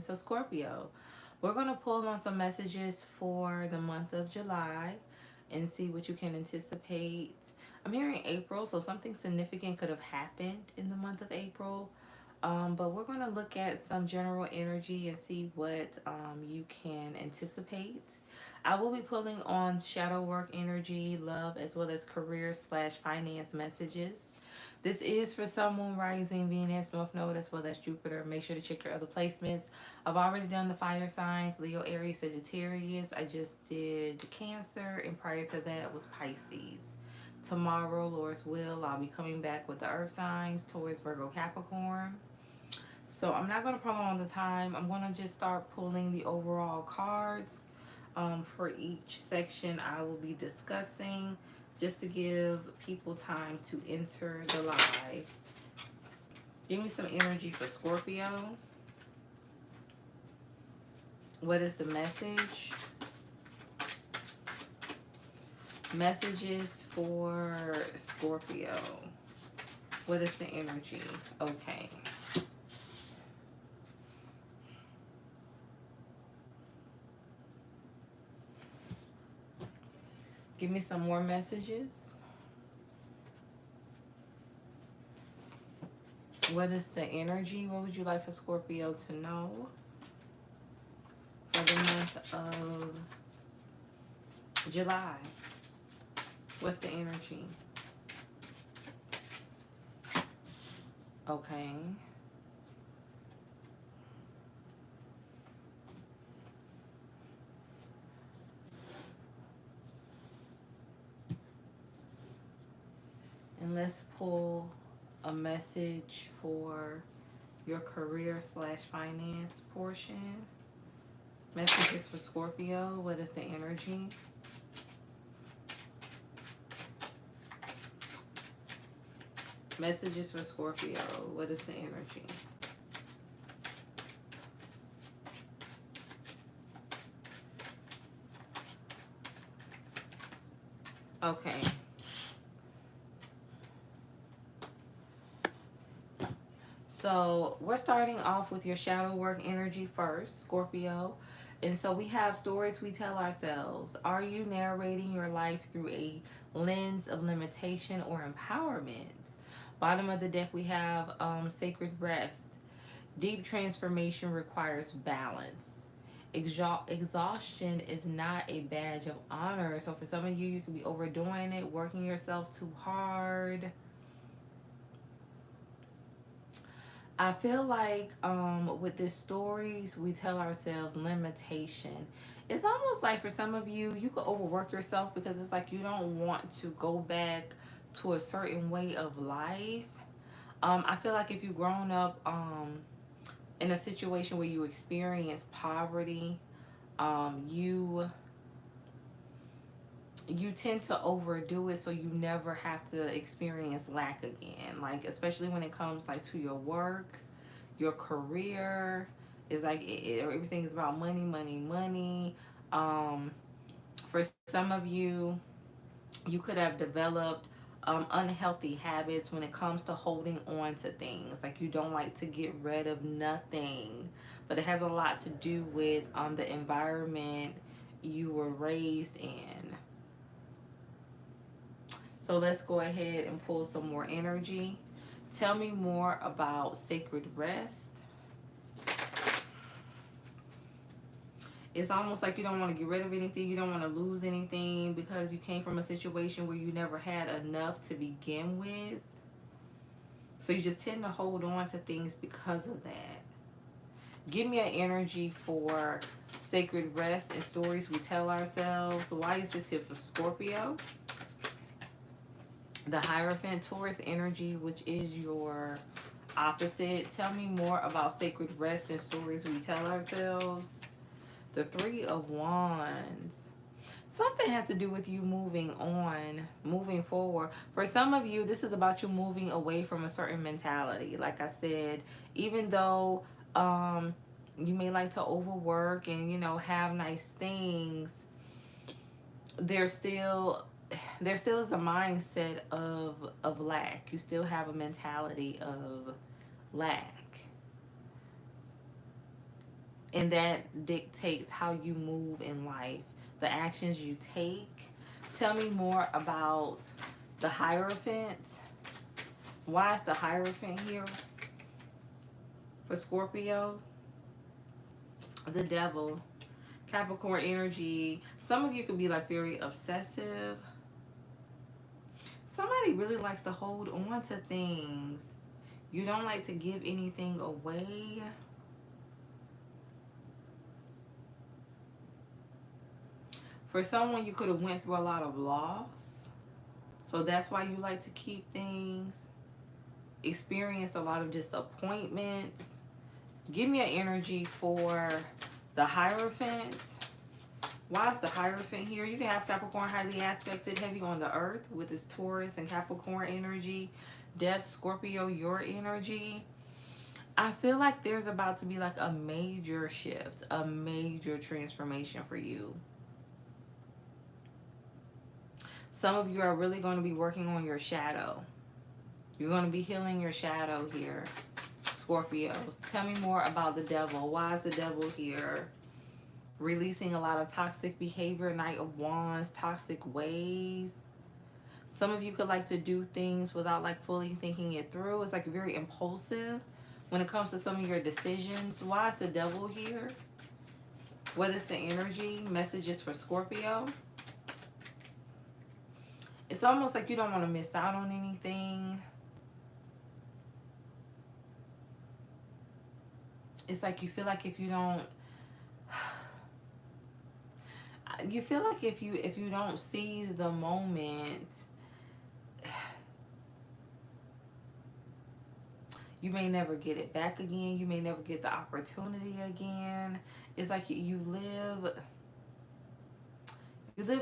So Scorpio, we're going to pull on some messages for the month of July and see what you can anticipate. I'm hearing April, so something significant could have happened in the month of April. But we're going to look at some general energy and see what you can anticipate. I will be pulling on shadow work energy, love, as well as career slash finance messages. This is for Sun, Moon, Rising, Venus, North Node, as well as Jupiter. Make sure to check your other placements. I've already done the fire signs, Leo, Aries, Sagittarius. I just did Cancer, and prior to that was Pisces. Tomorrow, Lord's will, I'll be coming back with the earth signs, Taurus, Virgo, Capricorn. So I'm not going to prolong the time. I'm going to just start pulling the overall cards for each section I will be discussing, just to give people time to enter the live. Give me some energy for Scorpio. What is the message? Messages for Scorpio. What is the energy? Okay. Give me some more messages. What is the energy? What would you like for Scorpio to know for the month of July? What's the energy? Okay. And let's pull a message for your career slash finance portion. Messages for Scorpio. What is the energy? Messages for Scorpio. What is the energy? Okay. So we're starting off with your shadow work energy first, Scorpio. And so we have stories we tell ourselves. Are you narrating your life through a lens of limitation or empowerment? Bottom of the deck, we have sacred rest. Deep transformation requires balance. Exhaustion is not a badge of honor. So for some of you, you could be overdoing it, working yourself too hard. I feel like with the stories we tell ourselves, limitation. It's almost like for some of you, you could overwork yourself because it's like you don't want to go back to a certain way of life. I feel like if you've grown up in a situation where you experience poverty, you tend to overdo it so you never have to experience lack again, like especially when it comes like to your work, your career. Is like everything is about money, money, money. For some of you, you could have developed unhealthy habits when it comes to holding on to things. Like you don't like to get rid of nothing, but it has a lot to do with the environment you were raised in. So let's go ahead and pull some more energy. Tell me more about sacred rest. It's almost like you don't want to get rid of anything. You don't want to lose anything because you came from a situation where you never had enough to begin with. So you just tend to hold on to things because of that. Give me an energy for sacred rest and stories we tell ourselves. So why is this here for Scorpio? The Hierophant, Taurus energy, which is your opposite. Tell me more about sacred rest and stories we tell ourselves. The Three of Wands. Something has to do with you moving on, moving forward. For some of you, this is about you moving away from a certain mentality. Like I said, even though you may like to overwork and, you know, have nice things, there still is a mindset of lack. You still have a mentality of lack. And that dictates how you move in life, the actions you take. Tell me more about the Hierophant. Why is the Hierophant here for Scorpio? The Devil, Capricorn energy. Some of you could be like very obsessive. Somebody really likes to hold on to things. You don't like to give anything away. For someone, you could have went through a lot of loss. So that's why you like to keep things. Experienced a lot of disappointments. Give me an energy for the Hierophant. Why is the Hierophant here? You can have Capricorn highly aspected, heavy on the earth with this Taurus and Capricorn energy. Death, Scorpio, your energy. I feel like there's about to be like a major shift, a major transformation for you. Some of you are really going to be working on your shadow. You're going to be healing your shadow here, Scorpio. Tell me more about the Devil. Why is the Devil here? Releasing a lot of toxic behavior, Knight of Wands, toxic ways. Some of you could like to do things without like fully thinking it through. It's like very impulsive when it comes to some of your decisions. Why is the Devil here? What is the energy? Messages for Scorpio. It's almost like you don't want to miss out on anything. It's like you feel like if you don't, you feel like if you don't seize the moment, you may never get it back again. You may never get the opportunity again. It's like you live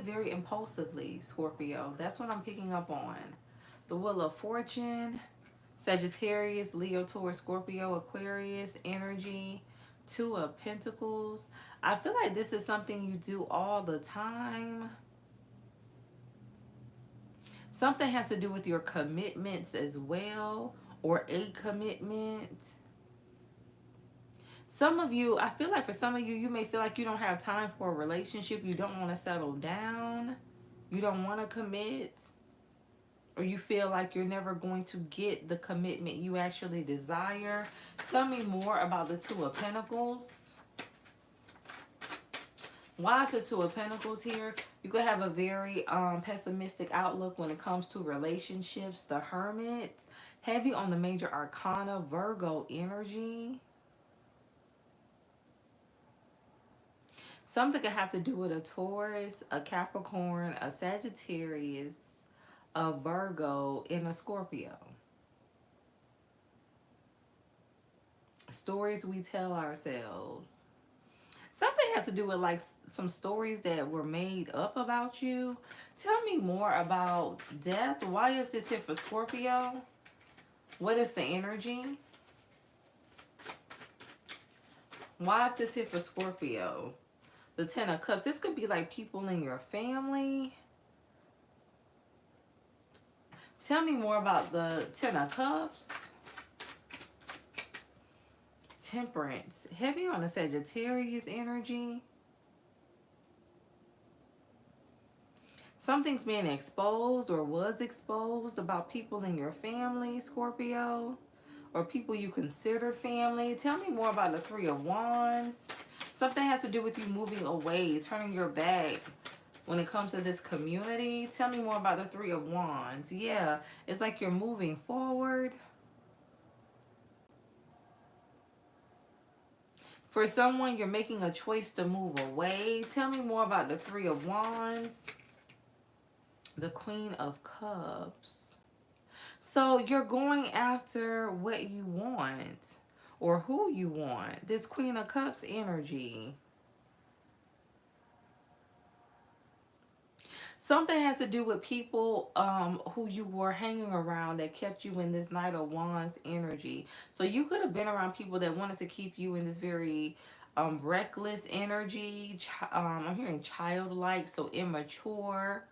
very impulsively, Scorpio. That's what I'm picking up on. The Wheel of Fortune, Sagittarius, Leo, Taurus, Scorpio, Aquarius energy, Two of Pentacles. I feel like this is something you do all the time. Something has to do with your commitments as well, or a commitment. Some of you, I feel like for some of you, you may feel like you don't have time for a relationship. You don't want to settle down. You don't want to commit. Or you feel like you're never going to get the commitment you actually desire. Tell me more about the Two of Pentacles. Why is the Two of Pentacles here? You could have a very pessimistic outlook when it comes to relationships. The Hermit, heavy on the major arcana, Virgo energy. Something could have to do with a Taurus, a Capricorn, a Sagittarius, a Virgo, and a Scorpio. Stories we tell ourselves. Something has to do with like some stories that were made up about you. Tell me more about death. Why is this here for Scorpio? What is the energy? Why is this here for Scorpio? The Ten of Cups. This could be like people in your family. Tell me more about the Ten of Cups. Temperance. Heavy on the Sagittarius energy. Something's being exposed or was exposed about people in your family, Scorpio. Or people you consider family. Tell me more about the Three of Wands. Something has to do with you moving away, turning your back when it comes to this community. Tell me more about the Three of Wands. Yeah, it's like you're moving forward. For someone, you're making a choice to move away. Tell me more about the Three of Wands. The Queen of Cups. So you're going after what you want or who you want. This Queen of Cups energy. Something has to do with people who you were hanging around that kept you in this Knight of Wands energy. So you could have been around people that wanted to keep you in this very reckless energy. I'm hearing childlike, so immature.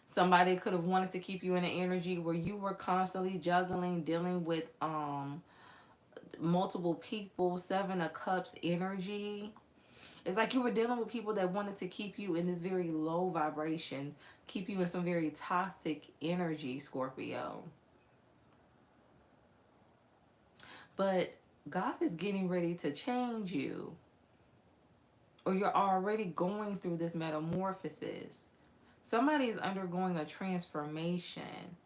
Somebody could have wanted to keep you in an energy where you were constantly juggling, dealing with multiple people, Seven of Cups energy. It's like you were dealing with people that wanted to keep you in this very low vibration, keep you in some very toxic energy, Scorpio. But God is getting ready to change you, or you're already going through this metamorphosis. Somebody is undergoing a transformation.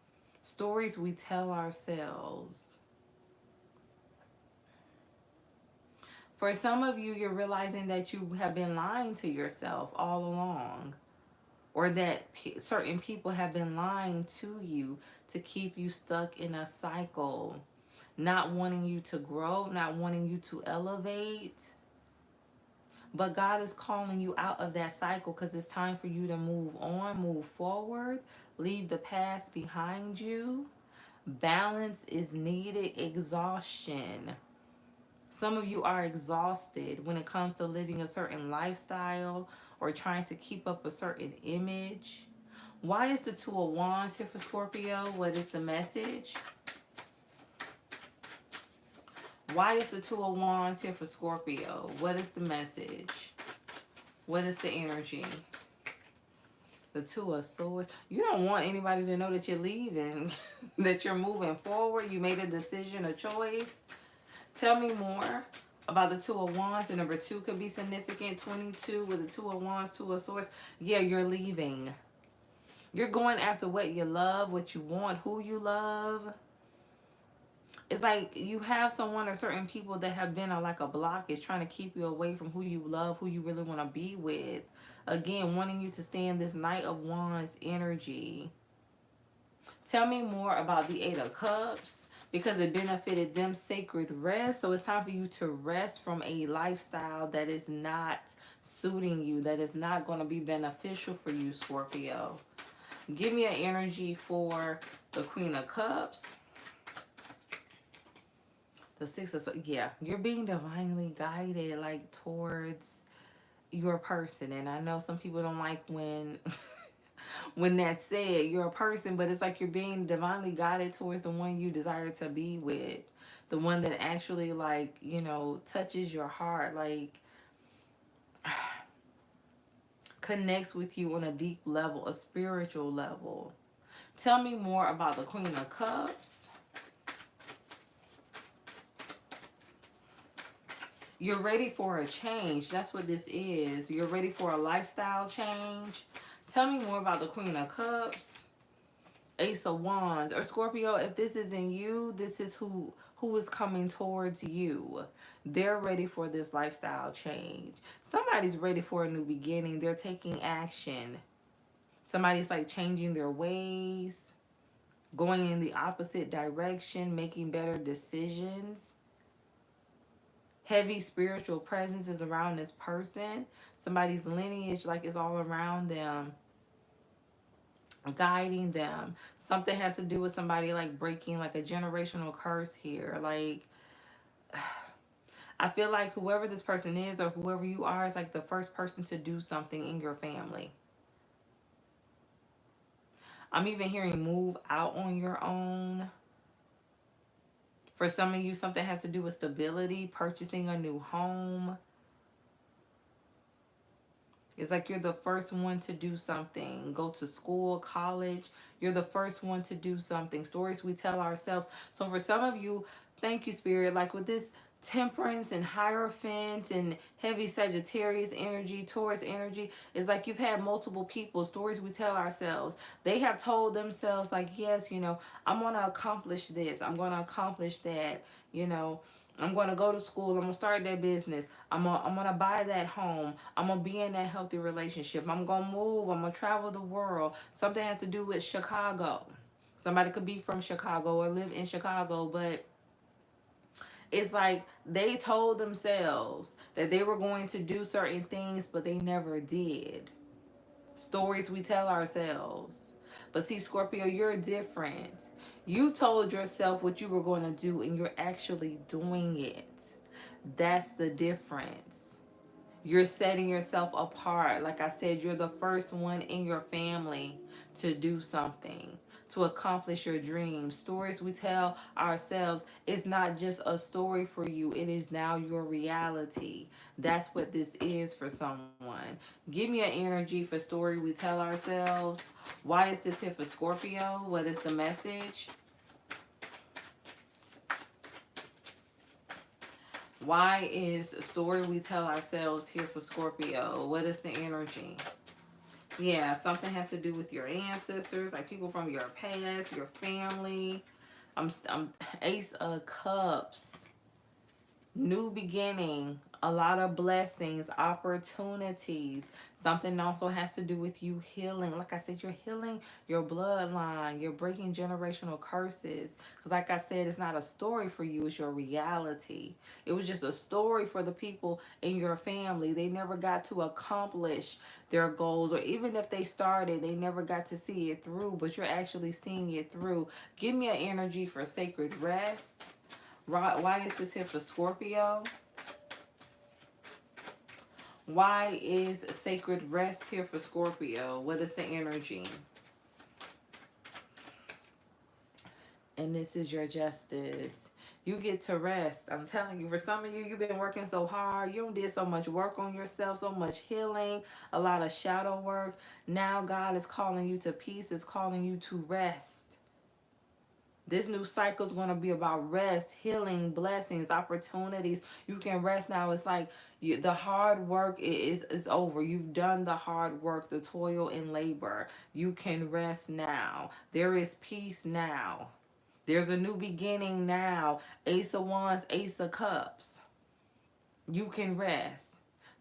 Stories we tell ourselves. For some of you, you're realizing that you have been lying to yourself all along, or that certain people have been lying to you to keep you stuck in a cycle, not wanting you to grow, not wanting you to elevate. But God is calling you out of that cycle because it's time for you to move on, move forward, leave the past behind you. Balance is needed, exhaustion. Some of you are exhausted when it comes to living a certain lifestyle or trying to keep up a certain image. Why is the Two of Wands here for Scorpio? What is the message? Why is the Two of Wands here for Scorpio? What is the message? What is the energy? The Two of Swords. You don't want anybody to know that you're leaving, that you're moving forward. You made a decision, a choice. Tell me more about the Two of Wands. The number 2 could be significant. 22 with the Two of Wands, Two of Swords. Yeah, you're leaving. You're going after what you love, what you want, who you love. It's like you have someone or certain people that have been like a blockage trying to keep you away from who you love, who you really want to be with. Again, wanting you to stay in this Knight of Wands energy. Tell me more about the Eight of Cups, because it benefited them sacred rest. So it's time for you to rest from a lifestyle that is not suiting you, that is not going to be beneficial for you, Scorpio. Give me an energy for the Queen of Cups. The Six of Swords. Yeah, you're being divinely guided, like, towards your person. And I know some people don't like when when that's said, you're a person, but it's like you're being divinely guided towards the one you desire to be with. The one that actually, like, you know, touches your heart, like connects with you on a deep level, a spiritual level. Tell me more about the Queen of Cups. You're ready for a change. That's what this is. You're ready for a lifestyle change. Tell me more about the Queen of Cups. Ace of Wands. Or Scorpio, if this isn't you, this is who is coming towards you. They're ready for this lifestyle change. Somebody's ready for a new beginning. They're taking action. Somebody's like changing their ways, going in the opposite direction, making better decisions. Heavy spiritual presence is around this person. Somebody's lineage like is all around them, guiding them. Something has to do with somebody like breaking like a generational curse here. Like, I feel like whoever this person is or whoever you are is like the first person to do something in your family. I'm even hearing move out on your own. For some of you, something has to do with stability, purchasing a new home. It's like you're the first one to do something. Go to school, college. You're the first one to do something. Stories we tell ourselves. So for some of you, thank you, Spirit. Like with this Temperance and Hierophant and heavy Sagittarius energy, Taurus energy, it's like you've had multiple people, stories we tell ourselves. They have told themselves like, yes, you know, I'm going to accomplish this. I'm going to accomplish that, you know. I'm going to go to school. I'm going to start that business. I'm going to buy that home. I'm going to be in that healthy relationship. I'm going to move. I'm going to travel the world. Something has to do with Chicago. Somebody could be from Chicago or live in Chicago, but it's like they told themselves that they were going to do certain things, but they never did. Stories we tell ourselves. But see, Scorpio, you're different. You told yourself what you were going to do, and you're actually doing it. That's the difference. You're setting yourself apart. Like I said, you're the first one in your family to do something. to accomplish your dreams. Stories we tell ourselves is not just a story for you, it is now your reality. That's what this is for someone. Give me an energy for story we tell ourselves. Why is this here for Scorpio? What is the message? Why is a story we tell ourselves here for Scorpio? What is the energy? Yeah, something has to do with your ancestors, like people from your past, your family. I'm Ace of Cups. New beginning, a lot of blessings, opportunities. Something also has to do with you healing. Like I said, you're healing your bloodline. You're breaking generational curses. Because like I said, it's not a story for you, it's your reality. It was just a story for the people in your family. They never got to accomplish their goals, or even if they started, they never got to see it through, but you're actually seeing it through. Give me an energy for sacred rest. Why is this here for Scorpio? Why is sacred rest here for Scorpio? What is the energy? And this is your justice. You get to rest. I'm telling you, for some of you, you've been working so hard. You did so much work on yourself, so much healing, a lot of shadow work. Now God is calling you to peace, is calling you to rest. This new cycle is going to be about rest, healing, blessings, opportunities. You can rest now. It's like the hard work is over. You've done the hard work, the toil and labor. You can rest now. There is peace now. There's a new beginning now. Ace of Wands, Ace of Cups. You can rest.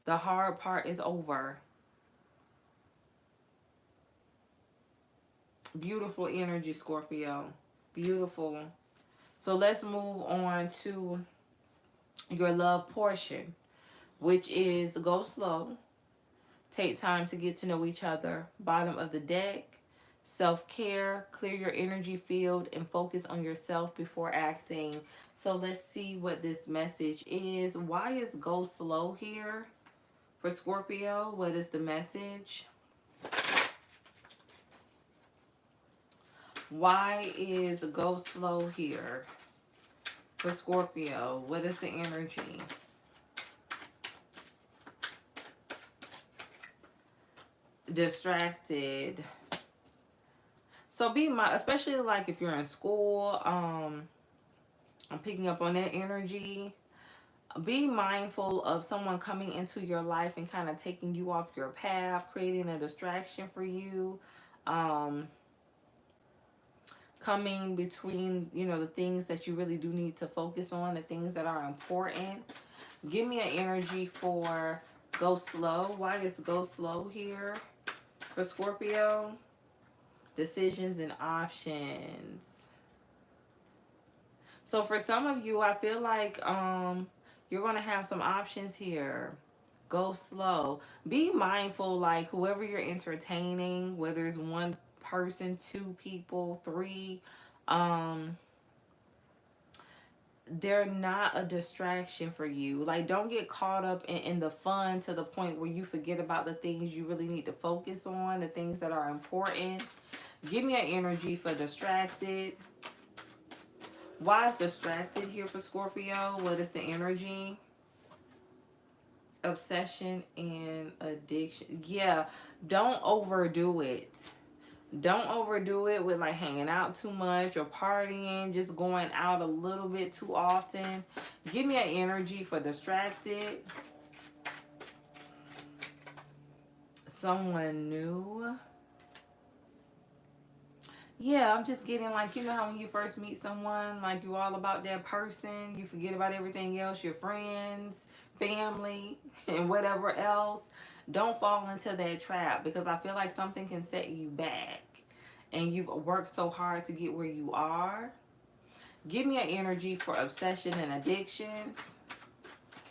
The hard part is over. Beautiful energy, Scorpio. Beautiful. So let's move on to your love portion, which is go slow, take time to get to know each other. Bottom of the deck, self-care, clear your energy field, and focus on yourself before acting. So let's see what this message is. Why is go slow here for Scorpio? What is the message? Why is go slow here for Scorpio? What is the energy? Distracted. So be especially like if you're in school, I'm picking up on that energy. Be mindful of someone coming into your life and kind of taking you off your path, creating a distraction for you. Coming between, the things that you really do need to focus on, the things that are important. Give me an energy for go slow. Why is go slow here for Scorpio? Decisions and options. So for some of you, I feel like you're going to have some options here. Go slow. Be mindful, like whoever you're entertaining, whether it's one person, two people, three, they're not a distraction for you. Like, don't get caught up in the fun to the point where you forget about the things you really need to focus on, the things that are important. Give me an energy for distracted. Why is distracted here for Scorpio? What is the energy? Obsession and addiction. Yeah, don't overdo it. Don't overdo it with like hanging out too much or partying, just going out a little bit too often. Give me an energy for distracted. Someone new. Yeah, I'm just getting like, how when you first meet someone, like you all about that person, you forget about everything else, your friends, family, and whatever else. Don't fall into that trap, because I feel like something can set you back. And you've worked so hard to get where you are. Give me an energy for obsession and addictions.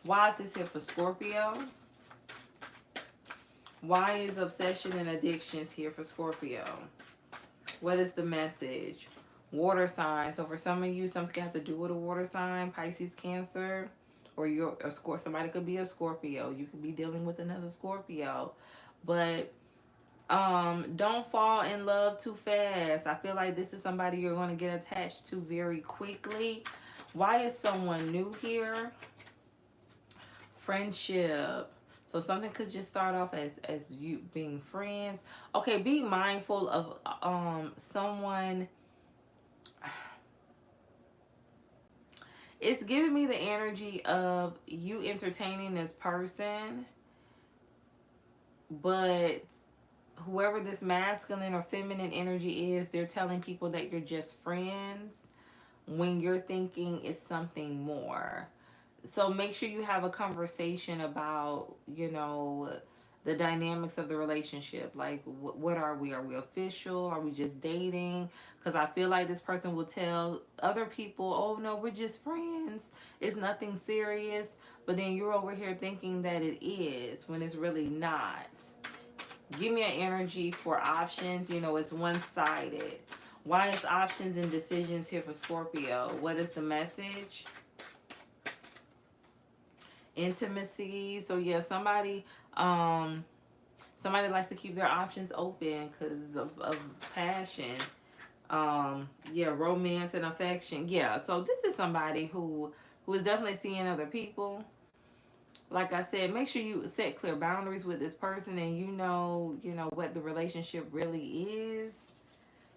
Why is this here for Scorpio? Why is obsession and addictions here for Scorpio? What is the message? Water sign. So for some of you, something has to do with a water sign, Pisces, Cancer, or you're a Scorpio. Somebody could be a Scorpio. You could be dealing with another Scorpio. But Don't fall in love too fast. I feel like this is somebody you're going to get attached to very quickly. Why is someone new here? Friendship. So something could just start off as you being friends. Okay, be mindful of someone. It's giving me the energy of you entertaining this person, but whoever this masculine or feminine energy is, they're telling people that you're just friends when you're thinking it's something more. So make sure you have a conversation about, the dynamics of the relationship. Like, what are we? Are we official? Are we just dating? Because I feel like this person will tell other people, oh no, we're just friends. It's nothing serious. But then you're over here thinking that it is when it's really not. Give me an energy for options. It's one-sided. Why is options and decisions here for Scorpio? What is the message? Intimacy. So yeah, somebody likes to keep their options open because of passion. Yeah, romance and affection. Yeah, so this is somebody who is definitely seeing other people. Like I said, make sure you set clear boundaries with this person, and you know what the relationship really is.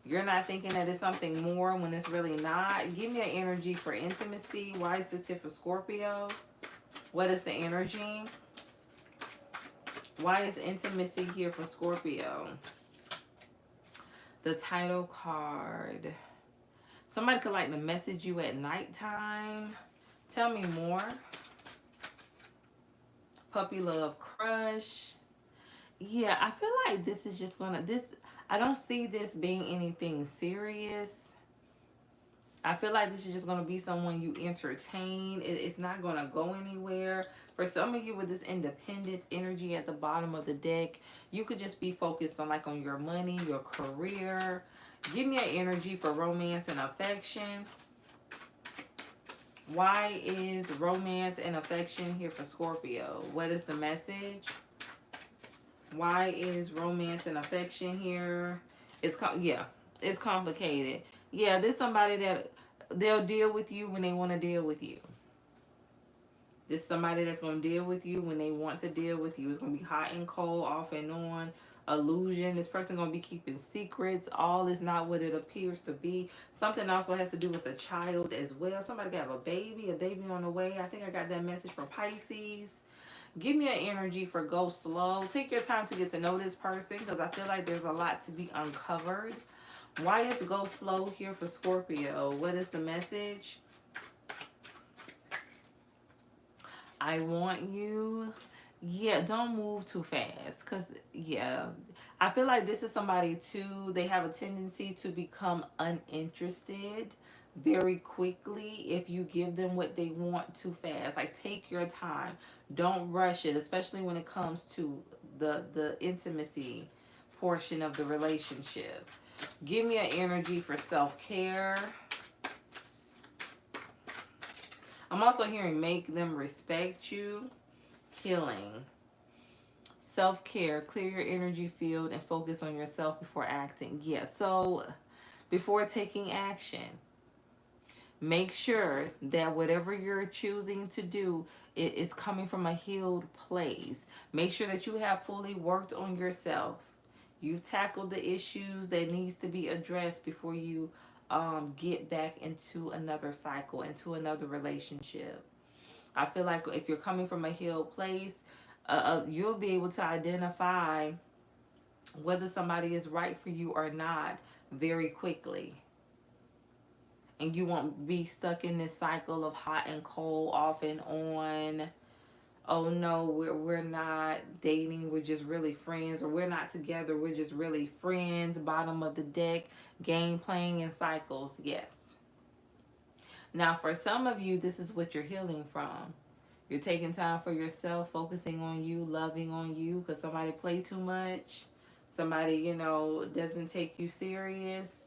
You're not thinking that it's something more when it's really not. Give me an energy for intimacy. Why is this here for Scorpio? What is the energy? Why is intimacy here for Scorpio? The title card. Somebody could like to message you at nighttime. Tell me more. Puppy love crush. Yeah, I feel like this is just gonna I don't see this being anything serious. I feel like this is just going to be someone you entertain. It's not going to go anywhere. For some of you with this independence energy at the bottom of the deck, you could just be focused on on your money, your career. Give me an energy for romance and affection. Why is romance and affection here for Scorpio? What is the message? Why is romance and affection here? It's complicated. Yeah, there's somebody that they'll deal with you when they want to deal with you. There's somebody that's going to deal with you when they want to deal with you. It's going to be hot and cold, off and on, illusion. This person going to be keeping secrets. All is not what it appears to be. Something also has to do with a child as well. Somebody got a baby on the way. I think I got that message from Pisces. Give me an energy for go slow. Take your time to get to know this person because I feel like there's a lot to be uncovered. Why is go slow here for Scorpio? What is the message? I want you. Yeah, don't move too fast. Because, yeah, I feel like this is somebody, too. They have a tendency to become uninterested very quickly if you give them what they want too fast. Like, take your time. Don't rush it, especially when it comes to the intimacy portion of the relationship. Give me an energy for self-care. I'm also hearing make them respect you. Healing. Self-care. Clear your energy field and focus on yourself before acting. Yeah, so before taking action, make sure that whatever you're choosing to do, it is coming from a healed place. Make sure that you have fully worked on yourself. You've tackled the issues that needs to be addressed before you get back into another cycle, into another relationship. I feel like if you're coming from a healed place, you'll be able to identify whether somebody is right for you or not very quickly. And you won't be stuck in this cycle of hot and cold, off and on. Oh no, we're not dating, we're just really friends, or we're not together, we're just really friends. Bottom of the deck, game playing in cycles. Yes. Now for some of you, this is what you're healing from. You're taking time for yourself, focusing on you, loving on you, because somebody play too much. Somebody, doesn't take you serious.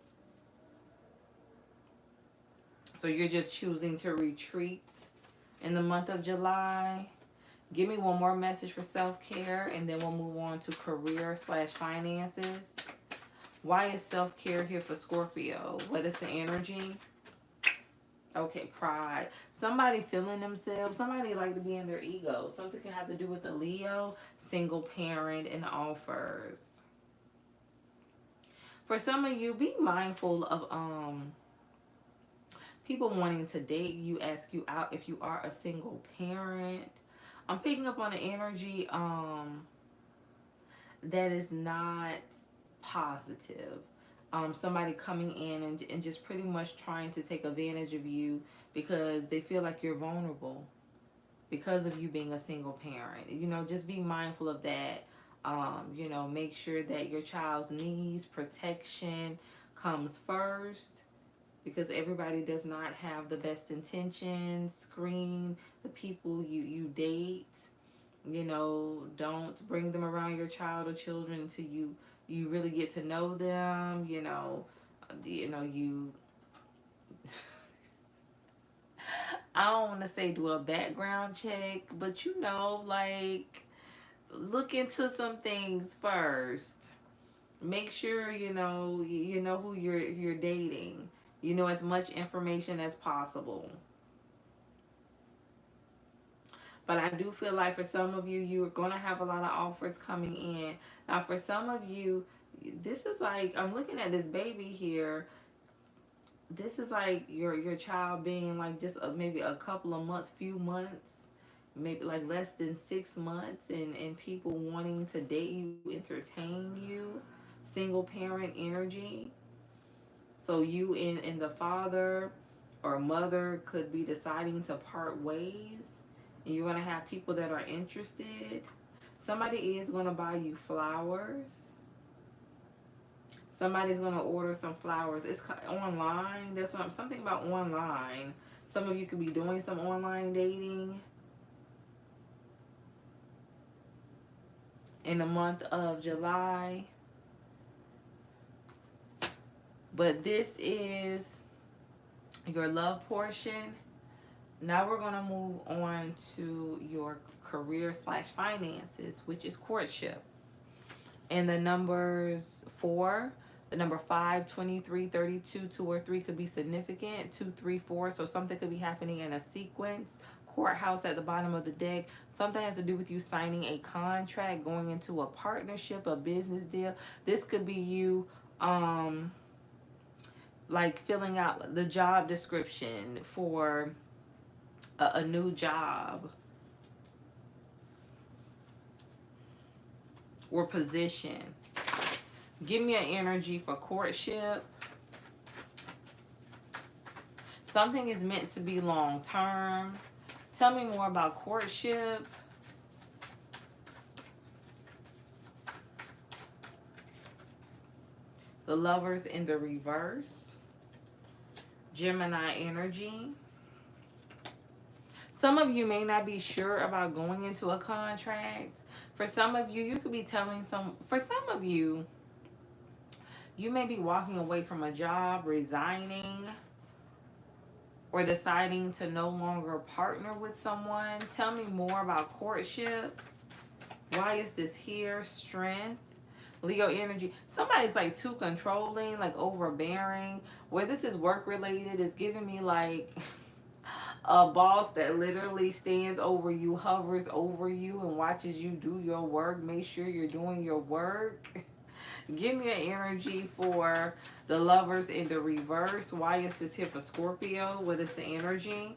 So you're just choosing to retreat in the month of July. Give me one more message for self-care, and then we'll move on to career/finances. Why is self-care here for Scorpio? What is the energy? Okay, pride. Somebody feeling themselves. Somebody like to be in their ego. Something can have to do with the Leo, single parent, and offers. For some of you, be mindful of people wanting to date you, ask you out if you are a single parent. I'm picking up on the energy that is not positive. Somebody coming in and just pretty much trying to take advantage of you because they feel like you're vulnerable because of you being a single parent. You know, just be mindful of that. You know, make sure that your child's needs, protection comes first, because everybody does not have the best intentions. Screen the people you date. You know, don't bring them around your child or children until you really get to know them. You I don't want to say do a background check, but like look into some things first. Make sure you know who you're dating. You know as much information as possible. But I do feel like for some of you, you're going to have a lot of offers coming in. Now, for some of you, this is like, I'm looking at this baby here. This is like your child being like just maybe a couple of months, few months, maybe like less than 6 months, and people wanting to date you, entertain you, single parent energy. So you and the father or mother could be deciding to part ways, and you're going to have people that are interested. Somebody is going to buy you flowers. Somebody's going to order some flowers. It's online. That's what something about online. Some of you could be doing some online dating in the month of July. But this is your love portion. Now we're going to move on to your career/finances, which is courtship. And the numbers 4, the number 5, 23, 32, 2 or 3 could be significant. 2, 3, 4. So something could be happening in a sequence. Courthouse at the bottom of the deck. Something has to do with you signing a contract, going into a partnership, a business deal. This could be you like filling out the job description for a new job or position. Give me an energy for courtship. Something is meant to be long term. Tell me more about courtship. The Lovers in the reverse. Gemini energy. Some of you may not be sure about going into a contract. For some of you, you could be telling for some of you, you may be walking away from a job, resigning, or deciding to no longer partner with someone. Tell me more about courtship. Why is this here? Strength. Leo energy. Somebody's like too controlling, like overbearing. Where this is work related, it's giving me like a boss that literally stands over you, hovers over you, and watches you do your work. Make sure you're doing your work. Give me an energy for the Lovers in the reverse. Why is this here for Scorpio? What is the energy?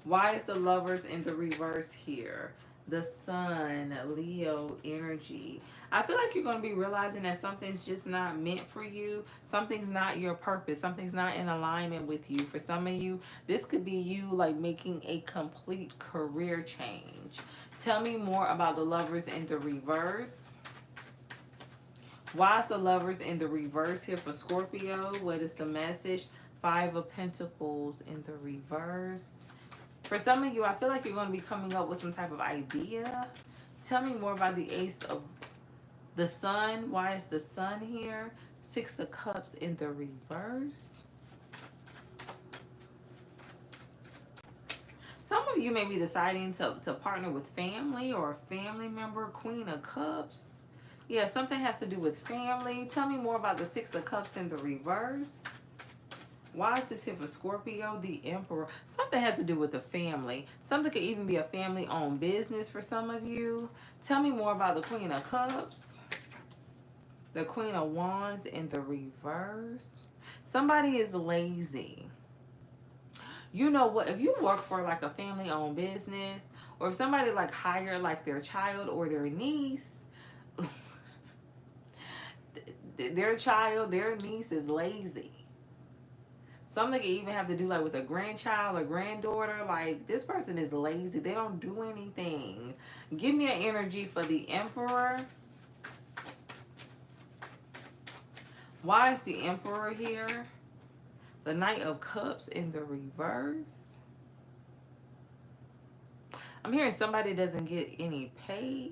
Why is the Lovers in the reverse here? The Sun, Leo energy. I feel like you're going to be realizing that something's just not meant for you. Something's not your purpose. Something's not in alignment with you. For some of you, this could be you like making a complete career change. Tell me more about the Lovers in the reverse. Why is the Lovers in the reverse here for Scorpio? What is the message? 5 of Pentacles in the reverse. For some of you, I feel like you're going to be coming up with some type of idea. Tell me more about the Ace of the Sun. Why is the Sun here? 6 of Cups in the reverse. Some of you may be deciding to partner with family or a family member. Queen of Cups. Yeah, something has to do with family. Tell me more about the Six of Cups in the reverse. Why is this here for Scorpio? The Emperor. Something has to do with the family. Something could even be a family-owned business for some of you. Tell me more about the Queen of Cups. The Queen of Wands in the reverse. Somebody is lazy. You know what? If you work for like a family-owned business, or if somebody like hired like their child or their niece, their child, their niece is lazy. Something can even have to do like with a grandchild or granddaughter. Like, this person is lazy. They don't do anything. Give me an energy for the Emperor. Why is the Emperor here? The Knight of Cups in the reverse. I'm hearing somebody doesn't get any pay.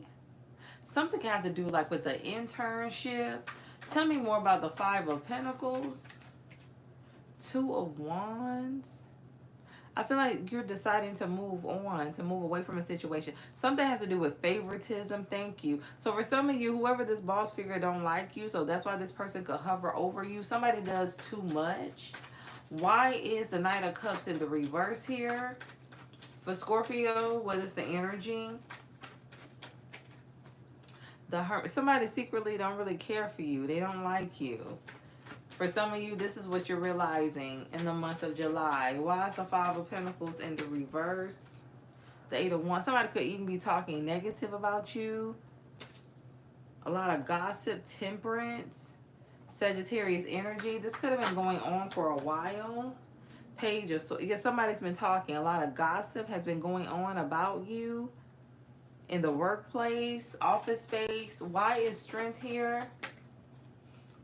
Something can have to do like with the internship. Tell me more about the Five of Pentacles. Two of Wands. I feel like you're deciding to move on, to move away from a situation. Something has to do with favoritism. Thank you. So for some of you, whoever this boss figure don't like you, so that's why this person could hover over you. Somebody does too much. Why is the Knight of Cups in the reverse here? For Scorpio, what is the energy? The Hermit. Somebody secretly don't really care for you. They don't like you. For some of you, this is what you're realizing in the month of July. Why is the Five of Pentacles in the reverse? The Eight of Wands. Somebody could even be talking negative about you. A lot of gossip, temperance, Sagittarius energy. This could have been going on for a while. Page of Swords. Yeah, somebody's been talking. A lot of gossip has been going on about you in the workplace, office space. Why is Strength here?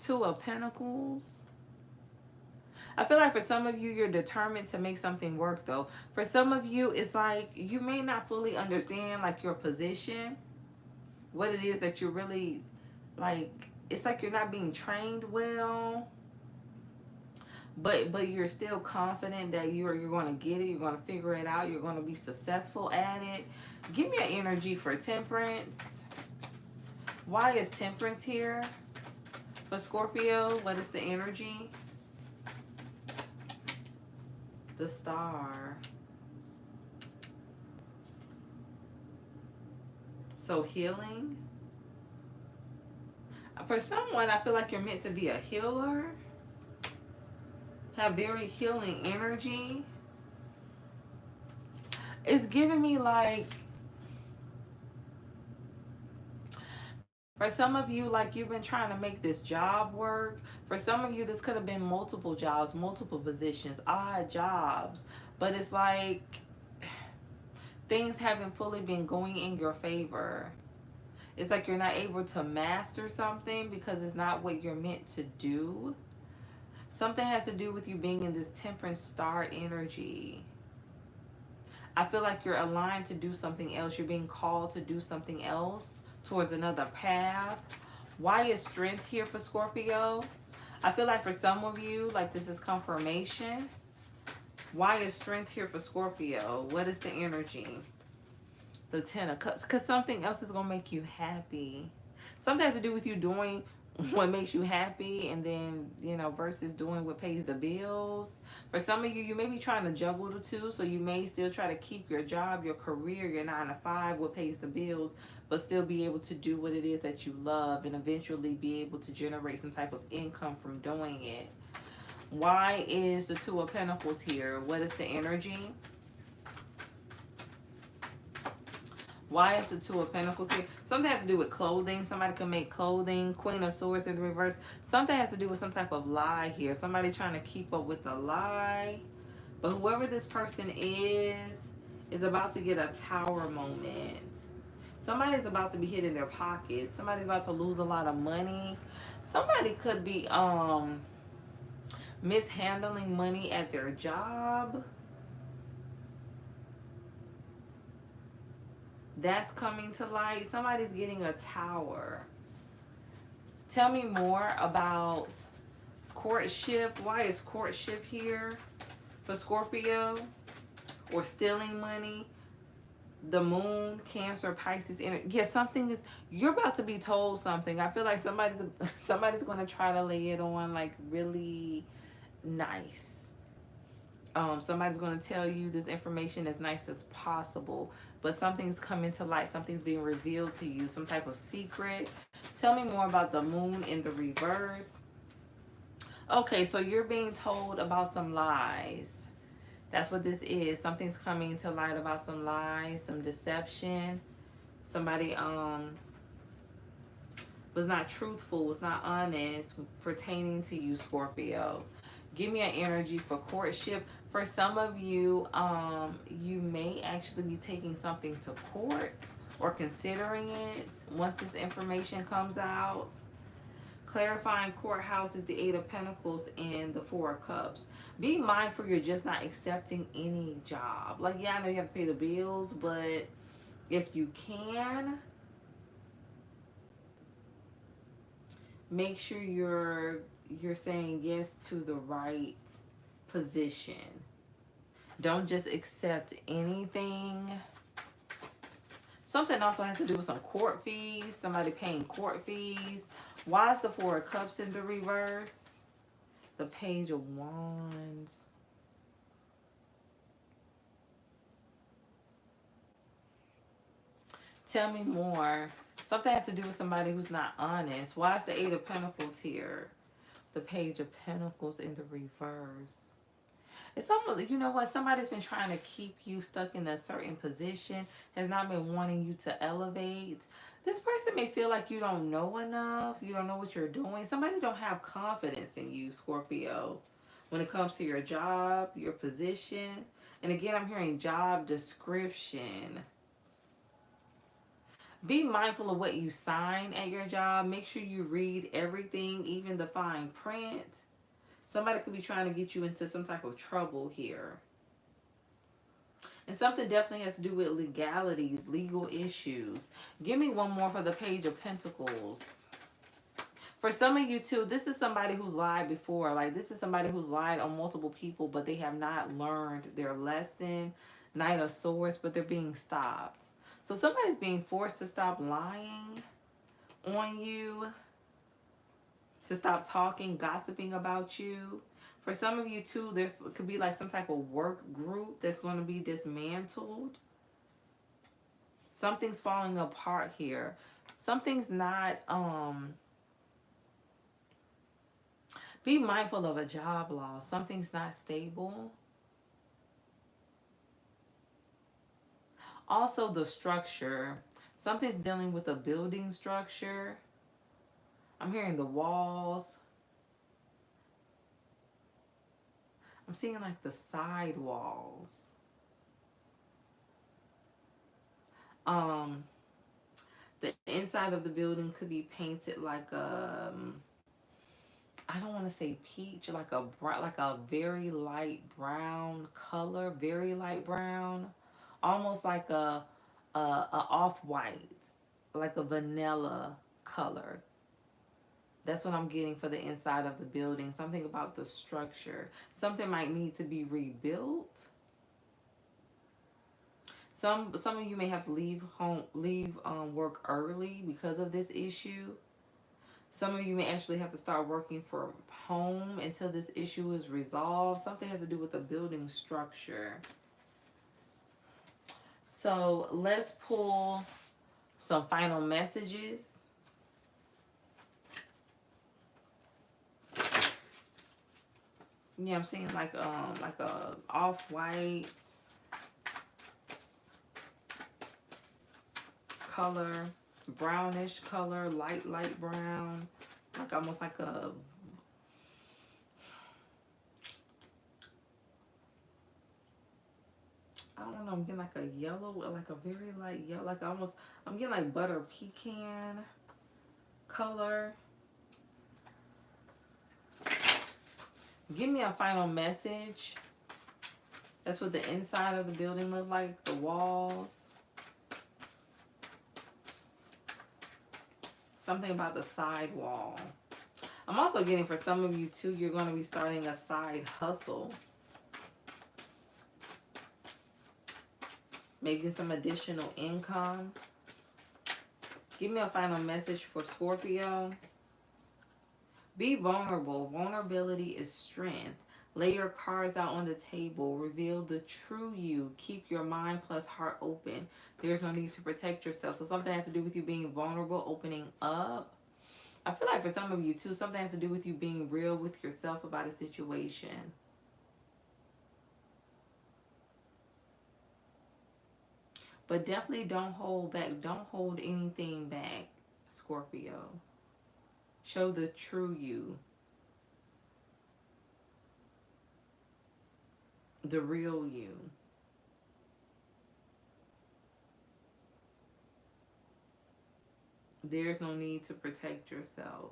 Two of Pentacles. I feel like for some of you, you're determined to make something work though. For some of you, it's like you may not fully understand like your position, what it is that you're really like. It's like you're not being trained well, but you're still confident that you're going to get it. You're going to figure it out. You're going to be successful at it. Give me an energy for Temperance. Why is Temperance here? For Scorpio, what is the energy? The Star. So healing. For someone, I feel like you're meant to be a healer. Have very healing energy. It's giving me like, for some of you, like you've been trying to make this job work. For some of you, this could have been multiple jobs, multiple positions, odd jobs. But it's like things haven't fully been going in your favor. It's like you're not able to master something because it's not what you're meant to do. Something has to do with you being in this Temperance Star energy. I feel like you're aligned to do something else. You're being called to do something else, towards another path. Why is Strength here for Scorpio? I feel like for some of you, like this is confirmation. Why is Strength here for Scorpio? What is the energy? The Ten of Cups. Because something else is going to make you happy. Something has to do with you doing what makes you happy, and then, you know, versus doing what pays the bills. For some of you, you may be trying to juggle the two, so you may still try to keep your job, your career, your 9 to 5, what pays the bills, but still be able to do what it is that you love and eventually be able to generate some type of income from doing it. Why is the Two of Pentacles here? What is the energy? Why is the Two of Pentacles here? Something has to do with clothing. Somebody can make clothing. Queen of Swords in the reverse. Something has to do with some type of lie here. Somebody trying to keep up with a lie. But whoever this person is about to get a tower moment. Somebody's about to be hit in their pockets. Somebody's about to lose a lot of money. Somebody could be mishandling money at their job. That's coming to light. Somebody's getting a tower. Tell me more about courtship. Why is courtship here for Scorpio? or stealing money. The moon, Cancer, Pisces energy. Yeah, something is, you're about to be told something. I feel like somebody's going to try to lay it on like really nice. Somebody's going to tell you this information as nice as possible, but something's coming to light. Something's being revealed to you, some type of secret. Tell me more about the moon in the reverse. Okay, so you're being told about some lies. That's what this is. Something's coming to light about some lies, some deception. Somebody was not truthful, was not honest pertaining to you, Scorpio. Give me an energy for courtship. For some of you, you may actually be taking something to court or considering it once this information comes out. Clarifying courthouse is the Eight of Pentacles and the Four of Cups. Be mindful you're just not accepting any job. Like, yeah, I know you have to pay the bills, but if you can, make sure you're saying yes to the right position. Don't just accept anything. Something also has to do with some court fees. Somebody paying court fees. Why is the Four of Cups in the reverse? The Page of Wands. Tell me more. Something has to do with somebody who's not honest. Why is the Eight of Pentacles here? The Page of Pentacles in the reverse. It's almost, you know what, somebody's been trying to keep you stuck in a certain position, has not been wanting you to elevate. This person may feel like you don't know enough, you don't know what you're doing. Somebody don't have confidence in you, Scorpio, when it comes to your job, your position. And again, I'm hearing job description. Be mindful of what you sign at your job. Make sure you read everything, even the fine print. Somebody could be trying to get you into some type of trouble here. And something definitely has to do with legalities, legal issues. Give me one more for the Page of Pentacles. For some of you too, this is somebody who's lied before. Like, this is somebody who's lied on multiple people, but they have not learned their lesson. Knight of Swords, but they're being stopped. So somebody's being forced to stop lying on you, to stop talking, gossiping about you. For some of you too, there could be like some type of work group that's going to be dismantled. Something's falling apart here. Something's not, be mindful of a job loss. Something's not stable. Also the structure. Something's dealing with a building structure. I'm hearing the walls. I'm seeing like the side walls. The inside of the building could be painted like a, I don't want to say peach, like a very light brown color, very light brown, almost like a off-white, like a vanilla color. That's what I'm getting for the inside of the building. Something about the structure. Something might need to be rebuilt. Some of you may have to leave work early because of this issue. Some of you may actually have to start working from home until this issue is resolved. Something has to do with the building structure. So let's pull some final messages. Yeah, I'm seeing like a off-white color, brownish color, light brown, like almost like a, I don't know, I'm getting like a yellow, like a very light yellow, like almost, I'm getting like butter pecan color. Give me a final message. That's what the inside of the building looks like, the walls. Something about the side wall. I'm also getting, for some of you too, you're going to be starting a side hustle. making some additional income. Give me a final message for Scorpio. Be vulnerable. Vulnerability is strength. Lay your cards out on the table. Reveal the true you. Keep your mind plus heart open. There's no need to protect yourself. So something has to do with you being vulnerable, opening up. I feel like for some of you too, something has to do with you being real with yourself about a situation. But definitely don't hold back. Don't hold anything back, Scorpio. Show the true you. The real you. There's no need to protect yourself.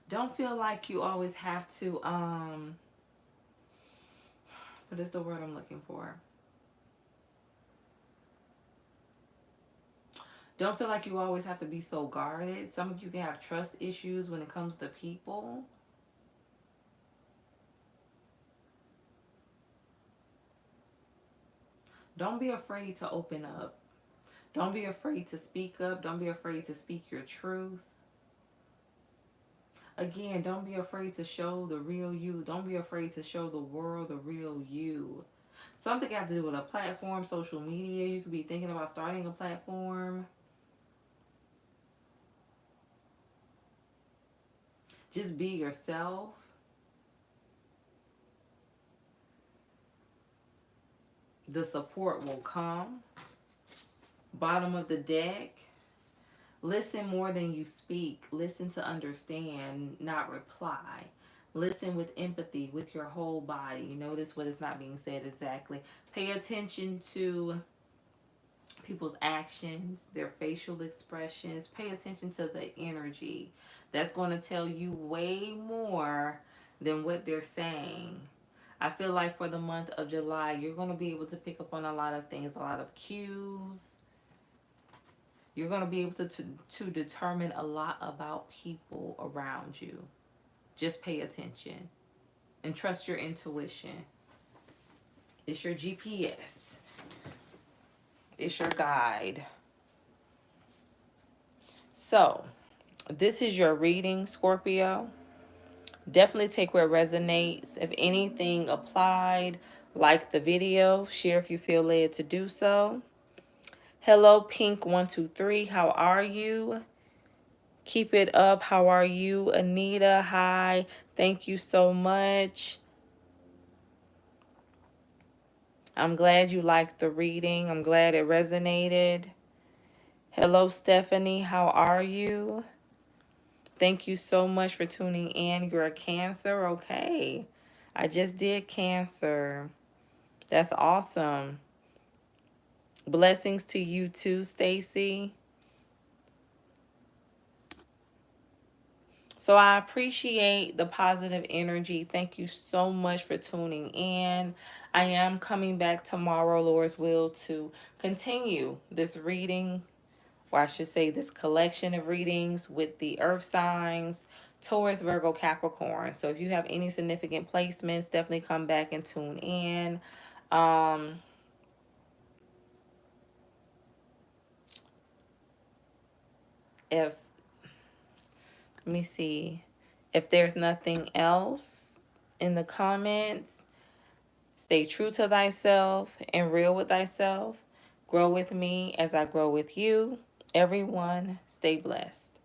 Don't feel like you always have to, what is the word I'm looking for? Don't feel like you always have to be so guarded. Some of you can have trust issues when it comes to people. Don't be afraid to open up. Don't be afraid to speak up. Don't be afraid to speak your truth. Again, don't be afraid to show the real you. Don't be afraid to show the world the real you. Something got to do with a platform, social media. You could be thinking about starting a platform. Just be yourself. The support will come. Bottom of the deck. Listen more than you speak. Listen to understand, not reply. Listen with empathy with your whole body. Notice what is not being said exactly. Pay attention to people's actions, their facial expressions. Pay attention to the energy. That's going to tell you way more than what they're saying. I feel like for the month of July, you're going to be able to pick up on a lot of things, a lot of cues. You're going to be able to determine a lot about people around you. Just pay attention and trust your intuition. It's your GPS. It's your guide. So, this is your reading, Scorpio. Definitely take where it resonates. If anything applied, like the video, share if you feel led to do so. Hello, Pink123. How are you? Keep it up. How are you? Anita, hi. Thank you so much. I'm glad you liked the reading. I'm glad it resonated. Hello, Stephanie. How are you? Thank you so much for tuning in. You're a Cancer. Okay. I just did Cancer. That's awesome. Blessings to you too, Stacy. So I appreciate the positive energy. Thank you so much for tuning in. I am coming back tomorrow, Lord's will, to continue this reading, or I should say this collection of readings with the earth signs, Taurus, Virgo, Capricorn. So if you have any significant placements, definitely come back and tune in. If Let me see. If there's nothing else in the comments, stay true to thyself and real with thyself. Grow with me as I grow with you. Everyone, stay blessed.